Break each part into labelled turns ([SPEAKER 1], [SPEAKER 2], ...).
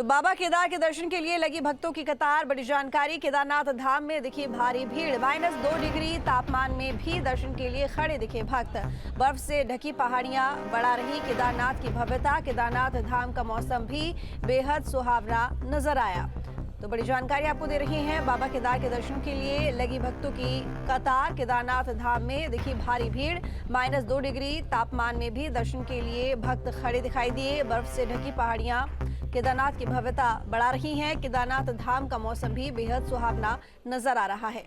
[SPEAKER 1] तो बाबा केदार के दर्शन के लिए लगी भक्तों की कतार। बड़ी जानकारी, केदारनाथ धाम में दिखी भारी भीड़। -2 डिग्री तापमान में भी दर्शन के लिए खड़े दिखे भक्त। बर्फ से ढकी पहाड़ियां बढ़ा रही केदारनाथ की भव्यता। केदारनाथ धाम का मौसम भी बेहद सुहावना नजर आया। तो बड़ी जानकारी आपको दे रही हैं, बाबा केदार के दर्शन के लिए लगी भक्तों की कतार। केदारनाथ धाम में दिखी भारी भीड़। -2 डिग्री तापमान में भी दर्शन के लिए भक्त खड़े दिखाई दिए। बर्फ से ढकी पहाड़ियां केदारनाथ की भव्यता बढ़ा रही हैं। केदारनाथ धाम का मौसम भी बेहद सुहावना नजर आ रहा है।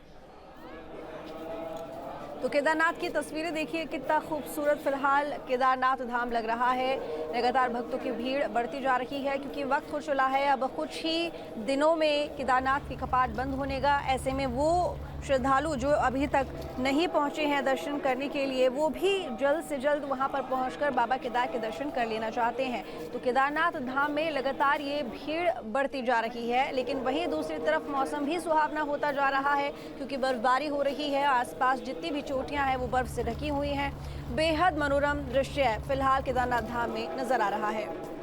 [SPEAKER 1] तो केदारनाथ की तस्वीरें देखिए, कितना खूबसूरत फिलहाल केदारनाथ धाम लग रहा है। लगातार भक्तों की भीड़ बढ़ती जा रही है क्योंकि वक्त हो चला है। अब कुछ ही दिनों में केदारनाथ के कपाट बंद होने का। ऐसे में वो श्रद्धालु जो अभी तक नहीं पहुंचे हैं दर्शन करने के लिए, वो भी जल्द से जल्द वहां पर पहुंचकर बाबा केदार के दर्शन कर लेना चाहते हैं। तो केदारनाथ धाम में लगातार ये भीड़ बढ़ती जा रही है, लेकिन वहीं दूसरी तरफ मौसम भी सुहावना होता जा रहा है क्योंकि बर्फबारी हो रही है। आसपास जितनी भी चोटियां हैं वो बर्फ से ढकी हुई हैं। बेहद मनोरम दृश्य फिलहाल केदारनाथ धाम में नजर आ रहा है।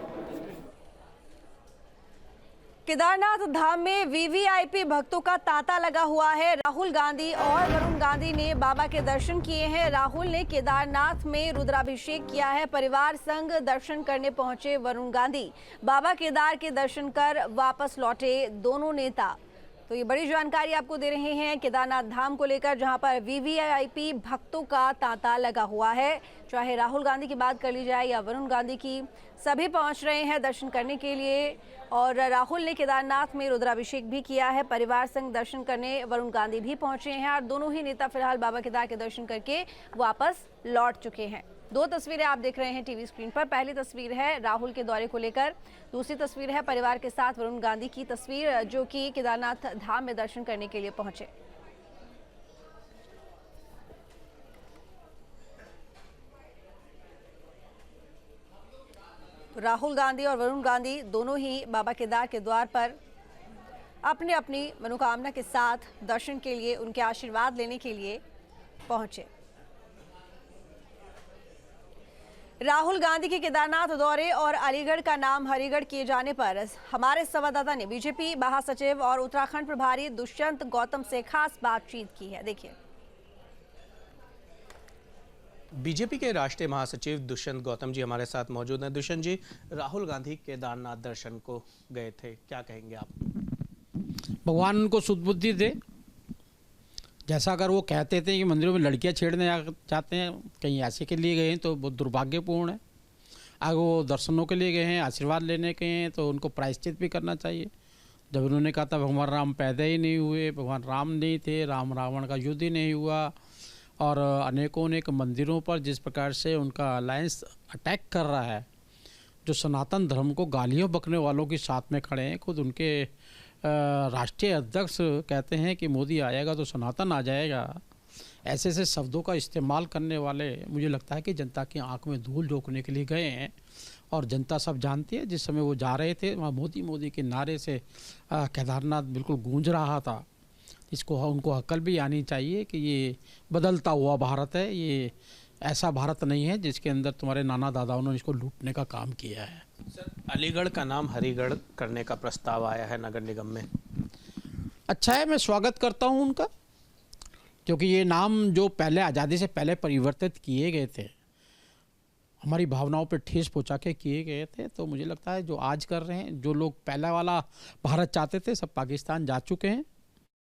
[SPEAKER 1] केदारनाथ धाम में वीवीआईपी भक्तों का तांता लगा हुआ है। राहुल गांधी और वरुण गांधी ने बाबा के दर्शन किए हैं। राहुल ने केदारनाथ में रुद्राभिषेक किया है। परिवार संग दर्शन करने पहुंचे वरुण गांधी। बाबा केदार के दर्शन कर वापस लौटे दोनों नेता। तो ये बड़ी जानकारी आपको दे रहे हैं केदारनाथ धाम को लेकर, जहां पर वीवीआईपी भक्तों का तांता लगा हुआ है। चाहे राहुल गांधी की बात कर ली जाए या वरुण गांधी की, सभी पहुंच रहे हैं दर्शन करने के लिए। और राहुल ने केदारनाथ में रुद्राभिषेक भी किया है। परिवार संग दर्शन करने वरुण गांधी भी पहुंचे हैं और दोनों ही नेता फिलहाल बाबा केदार के दर्शन करके वापस लौट चुके हैं। 2 तस्वीरें आप देख रहे हैं टीवी स्क्रीन पर। पहली तस्वीर है राहुल के दौरे को लेकर, दूसरी तस्वीर है परिवार के साथ वरुण गांधी की तस्वीर, जो कि केदारनाथ धाम में दर्शन करने के लिए पहुंचे। तो राहुल गांधी और वरुण गांधी दोनों ही बाबा केदार के द्वार पर अपनी अपनी मनोकामना के साथ दर्शन के लिए, उनके आशीर्वाद लेने के लिए पहुंचे। राहुल गांधी के केदारनाथ दौरे और अलीगढ़ का नाम हरिगढ़ किए जाने पर हमारे संवाददाता ने बीजेपी महासचिव और उत्तराखंड प्रभारी दुष्यंत गौतम से खास बातचीत की है। देखिए।
[SPEAKER 2] बीजेपी के राष्ट्रीय महासचिव दुष्यंत गौतम जी हमारे साथ मौजूद हैं। दुष्यंत जी, राहुल गांधी केदारनाथ दर्शन को गए थे, क्या कहेंगे आप?
[SPEAKER 3] भगवान उनको सुदबुद्धि दे। जैसा अगर वो कहते थे कि मंदिरों में लड़कियां छेड़ने चाहते हैं, कहीं ऐसे के लिए गए हैं तो बहुत दुर्भाग्यपूर्ण है। अगर वो दर्शनों के लिए गए हैं, आशीर्वाद लेने के हैं, तो उनको प्रायश्चित भी करना चाहिए। जब उन्होंने कहा था भगवान राम पैदा ही नहीं हुए, भगवान राम नहीं थे, राम रावण का युद्ध ही नहीं हुआ, और अनेकों अनेक मंदिरों पर जिस प्रकार से उनका अलायंस अटैक कर रहा है, जो सनातन धर्म को गालियों बकने वालों के साथ में खड़े हैं। खुद उनके राष्ट्रीय अध्यक्ष कहते हैं कि मोदी आएगा तो सनातन आ जाएगा। ऐसे ऐसे शब्दों का इस्तेमाल करने वाले, मुझे लगता है कि जनता की आंख में धूल झोंकने के लिए गए हैं। और जनता सब जानती है, जिस समय वो जा रहे थे वहाँ मोदी मोदी के नारे से केदारनाथ बिल्कुल गूंज रहा था। इसको उनको अक्ल भी आनी चाहिए कि ये बदलता हुआ भारत है, ये ऐसा भारत नहीं है जिसके अंदर तुम्हारे नाना दादाओं ने इसको लूटने का काम किया है।
[SPEAKER 2] सर, अलीगढ़ का नाम हरिगढ़ करने का प्रस्ताव आया है नगर निगम में।
[SPEAKER 3] अच्छा है, मैं स्वागत करता हूँ उनका, क्योंकि ये नाम जो पहले आज़ादी से पहले परिवर्तित किए गए थे, हमारी भावनाओं पर ठेस पहुँचा के किए गए थे, तो मुझे लगता है जो आज कर रहे हैं, जो लोग पहला वाला भारत चाहते थे सब पाकिस्तान जा चुके हैं।